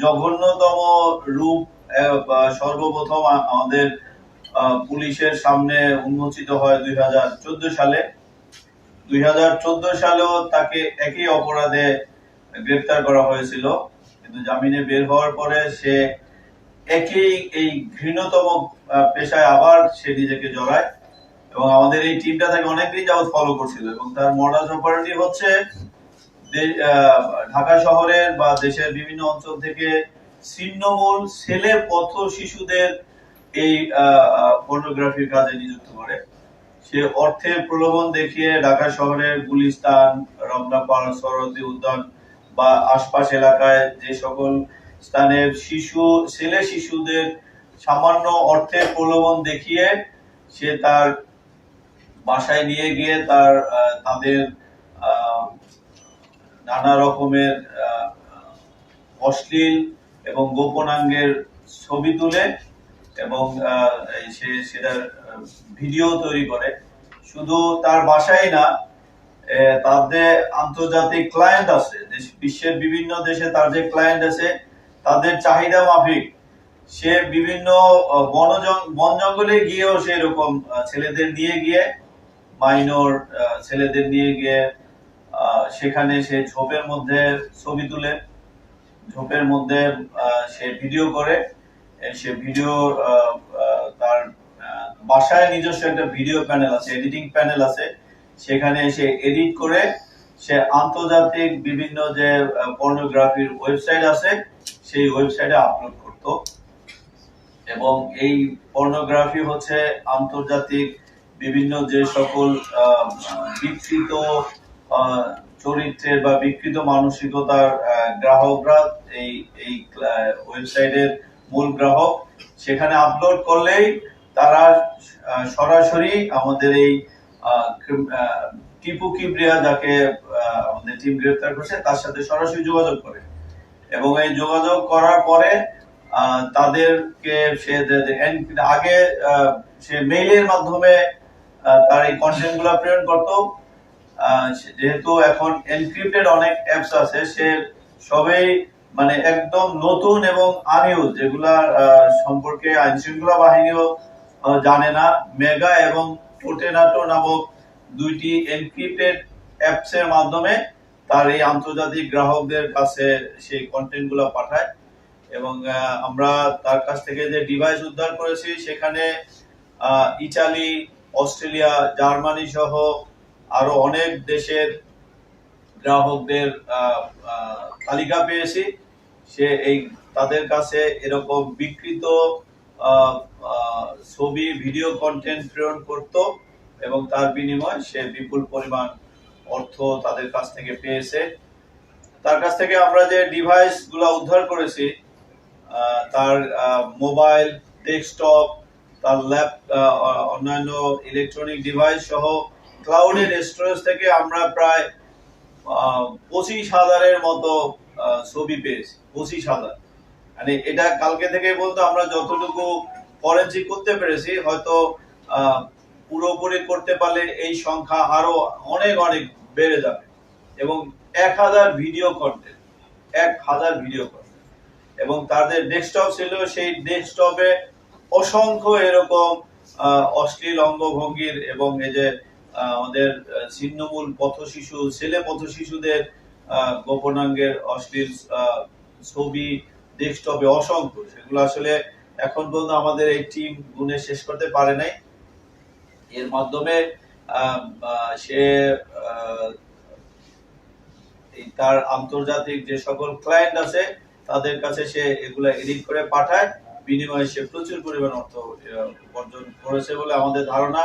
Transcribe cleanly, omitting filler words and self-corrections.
জঘন্যতম রূপ সর্বপ্রথম আমাদের পুলিশের সামনে উন্মোচিত হয় 2014 সালে। 2014 সালেও তাকে একই অপরাধে গ্রেফতার করা হয়েছিল, কিন্তু জামিনে বের হওয়ার পরে সে একই এই ঘৃণ্যতম পেশায় আবার সে নিজেকে জড়ায়। এবং আমাদের এই টিমটা তাকে অনেকদিন যাবত ফলো করছিল, এবং তার মডাস অপারেন্ডি হচ্ছে ঢাকা শহরের বা দেশের বিভিন্ন অঞ্চল থেকে ছিন্নমূল ছেলে পথ শিশুদের এই পর্নোগ্রাফির কাজে নিযুক্ত করে। সে অর্থের প্রলোভন দেখিয়ে ঢাকা শহরের গুলিস্তান, রমনা পার্ক, সরোয়ার্দী উদ্যান বা আশপাশ এলাকায় যে সকল স্থানের ছেলে শিশুদের সামান্য অর্থের প্রলোভন দেখিয়ে সে তার বাসায় নিয়ে গিয়ে তাদের নানা রকমের অশ্লীল এবং গোপনাঙ্গের ছবি তুলে এবং সেটার ভিডিও তৈরি করে। শুধু তার বাসায় না, তাদের আন্তর্জাতিক ক্লায়েন্ট আছে, বিশ্বের বিভিন্ন দেশে তার যে ক্লায়েন্ট আছে তাদের চাহিদা মাফিক সে বিভিন্ন বন জঙ্গলে গিয়েও সে এরকম ছেলেদের নিয়ে গিয়ে মাইনর ছেলেদের নিয়ে গিয়ে সেখানে সে ঝোপের মধ্যে ছবি তুলে, ঝোপের মধ্যে সে ভিডিও করে। সে ভিডিও তার বাসায় নিজস্ব একটা ভিডিও প্যানেল আছে, এডিটিং প্যানেল আছে, সেখানে সে এডিট করে সে আন্তর্জাতিক বিভিন্ন যে পর্নোগ্রাফির ওয়েবসাইট আছে সেই ওয়েবসাইটে আপলোড করত। এবং এই পর্নোগ্রাফি হচ্ছে আন্তর্জাতিক বিভিন্ন যে সকল বিকৃত চরিত্রের বা বিকৃত মানসিকতার গ্রাহকরা এই ওয়েবসাইটের মূল গ্রাহক, সেখানে আপলোড করলেই তারা সরাসরি আমাদের এই টিপু কিবরিয়া, যাকে আমাদের টিম গ্রেফতার করছে, তার সাথে সরাসরি যোগাযোগ করে। এবং এই যোগাযোগ করার পরে তাদেরকে সে আগে সে মেইলের মাধ্যমে তার এই কন্টেন্ট গুলা প্রেরণ করতো। যেহেতু এখন এনক্রিপ্টেড অনেক অ্যাপস আছে, সে সবই মানে একদম নতুন এবং আনইউজ, যেগুলা সম্পর্কে আইন শৃঙ্খলা বাহিনীও জানে না। মেগা এবং টোটেনাটো নামক দুইটি এনক্রিপ্টেড অ্যাপস এর মাধ্যমে তার এই আন্তর্জাতিক গ্রাহকদের কাছে সেই কন্টেন্ট গুলা পাঠায়। এবং আমরা তার কাছ থেকে যে ডিভাইস উদ্ধার করেছি সেখানে ইতালি, অস্ট্রেলিয়া, জার্মানি সহ আরো অনেক দেশের গ্রাহকদের তালিকা পেয়েছি। সে তাদের কাছে এরকম বিকৃত ছবি, ভিডিও কন্টেন্ট প্রেরণ করত এবং তার বিনিময়ে সে বিপুল পরিমাণ অর্থ তাদের কাছ থেকে পেয়েছে। তার কাছ থেকে আমরা যে ডিভাইস গুলা উদ্ধার করেছি, তার মোবাইল, ডেস্কটপ, তার অন্যান্য ইলেকট্রনিক ডিভাইস সহ ক্লাউডের স্টোরেজ থেকে আমরা প্রায় 25,000-এর মতো ছবি পেয়েছি। 25,000, মানে এটা কালকে থেকে বলতো আমরা যতটুকু ফরেনসিক করতে পেরেছি, হয়তো পুরোপুরি করতে পারলে এই সংখ্যা আরো অনেক অনেক বেড়ে যাবে। এবং 1000 ভিডিও কন্টেন্ট, 1000 ভিডিও কন্টেন্ট। এবং তাদের ডেস্কটপ ছিল, সেই ডেস্কটপে অসংখ্য এরকম অশ্লীল অঙ্গভঙ্গির এবং এই যে আমাদের ছিন্নমূল পথশিশু, ছেলে পথশিশুদের গোপনাঙ্গের অশ্লীল ছবি ডেস্কটপে অসংখ্য। সেগুলো আসলে এখন পর্যন্ত আমাদের এই টিম গুনে শেষ করতে পারে নাই। এর মাধ্যমে সে তার আন্তর্জাতিক যে সকল ক্লায়েন্ট আছে তাদের কাছে সে এগুলা এডিট করে পাঠায়, বিনিময়ে সে প্রচুর পরিমাণ অর্থ উপার্জন করেছে বলে আমাদের ধারণা।